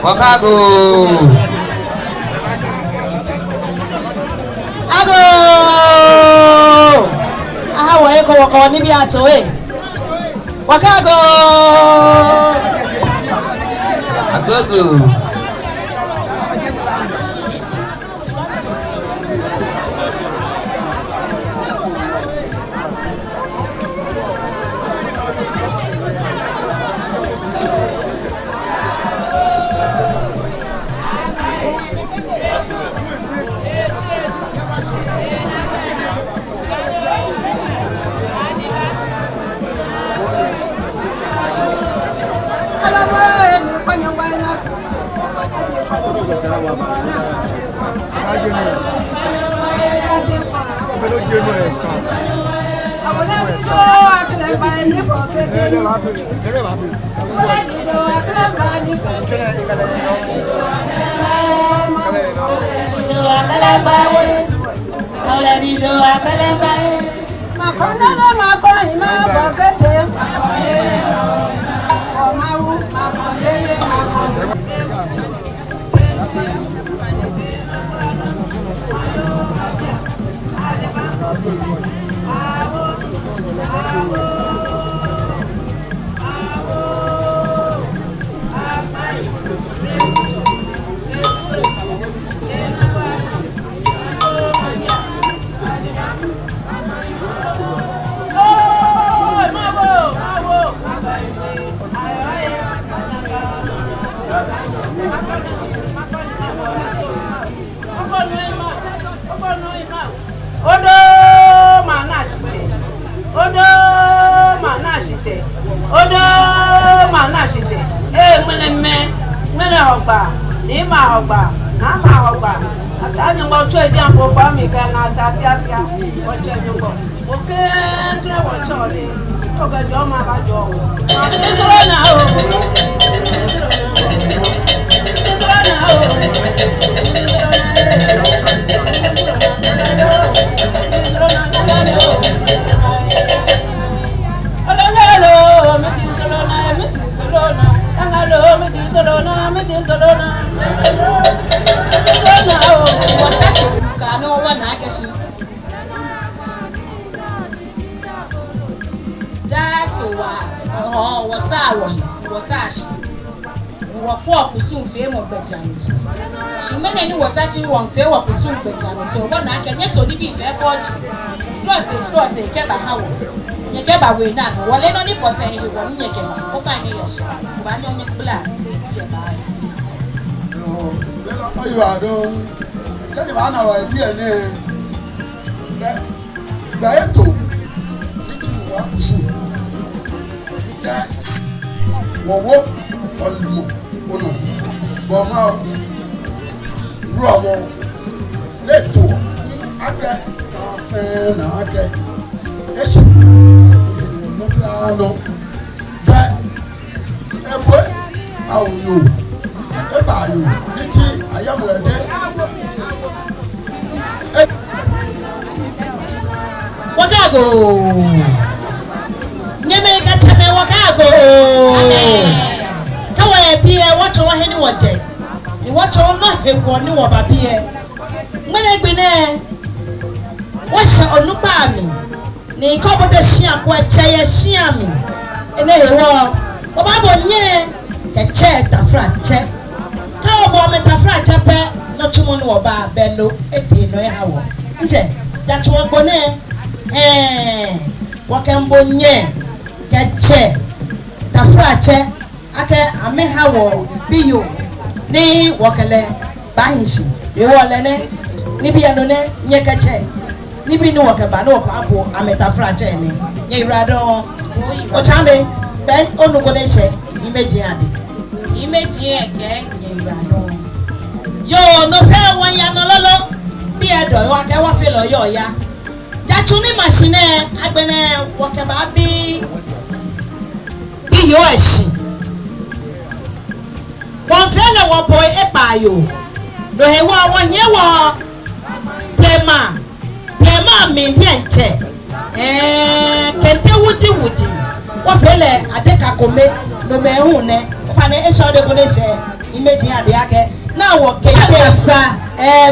Wakago. Ago. Aha wo eko wakawa nibi atowe. Wakago. Agogo. We now, well, let on the pot and he won't make him. Oh, fine, yes, but you're not black. No, you are done. Tell him, I know I be a name. Baeto, which you want to see. That walk on the moon. Oh, no. But now, Romo, let to. I can't, I can't. Yes, no, but how you? About you, I am ready. Wakago, Nyame kachame wakago. Kawa pie watch wa heni woje. Ni watch no hewo ni wo ba pie. Ngene gbine. Washa onupa mi. Ni ko bote shia kwa cheye shia mi ene hewo baba bonye ke che tafra che ka obo me tafra che pe no tumo no oba beno eti no e hawo nje ja tuwo gbone wo ke mbonye ke che tafra che ake ame hawo biyo ni wokele bahinshi e wo le ne ni bi eno ne nye ke che ni bi ni wokeba no ko apo ametafra che ni nye irado o chambe be onu ko de se imeji ade imeji eke nye irado yo no se won ya no lolo bi edo wa ke wa fe lo yo ya jatu ni machine agbene wokeba bi yo eshi won fe le wo boy e pa yo do he wa won ye wo pema mi ndi enche kente wuti wo fele adeka kome no me hu ne fa ne e so de ko ne se imagine ade ake na wo kente sa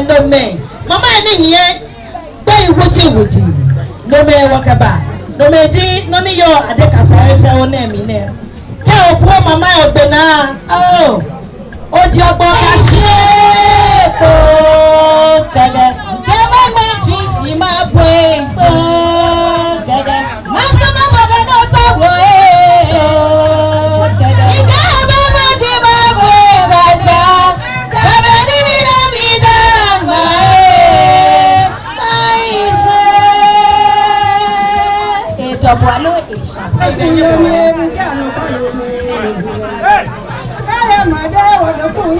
no me mama ni hie gbe wuti no me wo keba no me di no ni yo adeka fa fe o na mi ne ke o po mama ogbe na o di ogbo ka se ko kege my boy, gaga. Master, my brother, no trouble. Gaga. You can't be my boy, Raja. Gaga, me down, I say, it's a boilo, it's a hey, I am my dad, what the fool,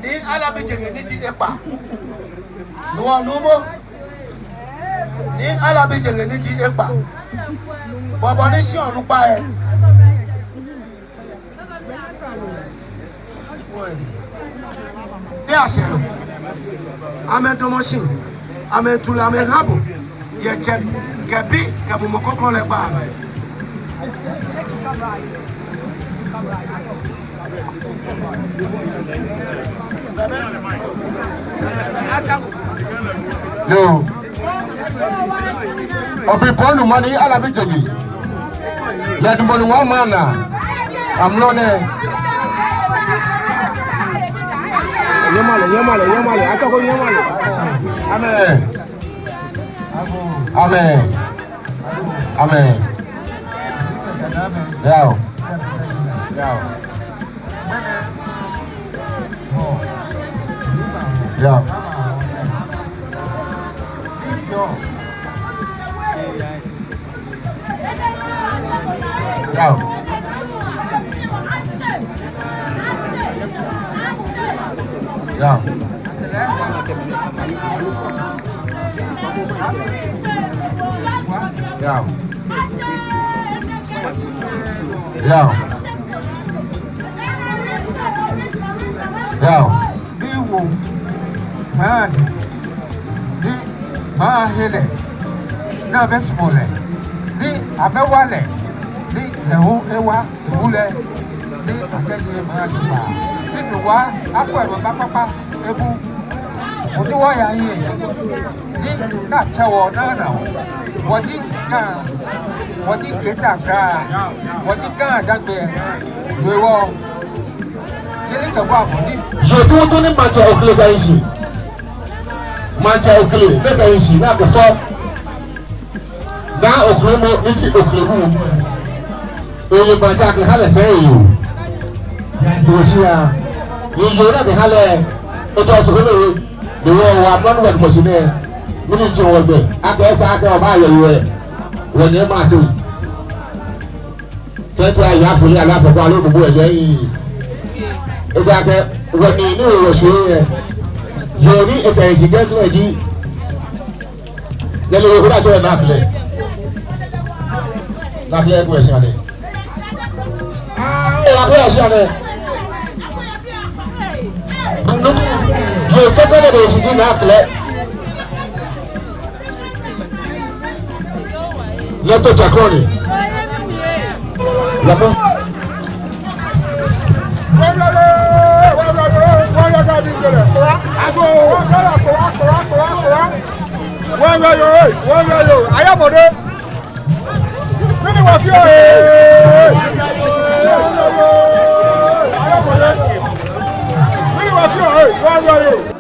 ní alábìjẹ̀gẹ̀ ní ti ẹ̀pà lọ́wọ́ númọ́ ní alábìjẹ̀gẹ̀ ní ti ẹ̀pà bọ̀bọ̀ ní sí ọ̀nù pa ẹ̀ bí àṣẹ lọ amẹ́dọ́mọ́sìn amẹ́tulẹ̀ amẹ́hábò yẹ̀kyẹ́ kẹ̀bí kẹ̀bùmọ̀kọ́kọ́ lẹ gbà mẹ́. Yo, obi ponu mani alabi jegi. Let mbonu wa mana. Amlone. Yemale. Atoko yemale. Amen. Yao. Yeah. Yeah. Yeah. Yeah. Yeah. Yeah. Ni mahele na besmole ni abewale ni lehu ewa ewule ni akeye majuba ni duwa akọ ero papa ebu odiwo ya yin ni na chewo na wodi greta gra wodi kan dagbe wewo jeli ke wa mo ni Je tu ni macha okle ka isi. Macha okle be ka isi na ke fo. Na okle mo ni ti okle bu. Oye macha ke hale se yo. Do sia. Ye yo na ke hale o to so le de wo wa no no mo si ne. Mi ni ti wo gbe. Aka esa aka o ba yo yo e. Wo ni ma to. Ke to ya fuli ala fo ba lo bu e je yi. Ejake wani ni òṣèré yóò ní ètò ìsìnkẹ́ tó ẹ̀jí lẹ́lẹ́ owó láti ọ̀rẹ́ náàkìlẹ̀ ẹ̀kú ẹ̀ṣẹ́ àdẹ́ ẹ̀kú ẹ̀ṣẹ́ àdẹ́ yóò tẹ́tẹ́ lẹ́lẹ́ ìsìnkẹ́ náàkìlẹ̀ lẹ́tọ̀ jakoni lọ́mọ́. ayamode nini wa fi ayamode nini wa fi wa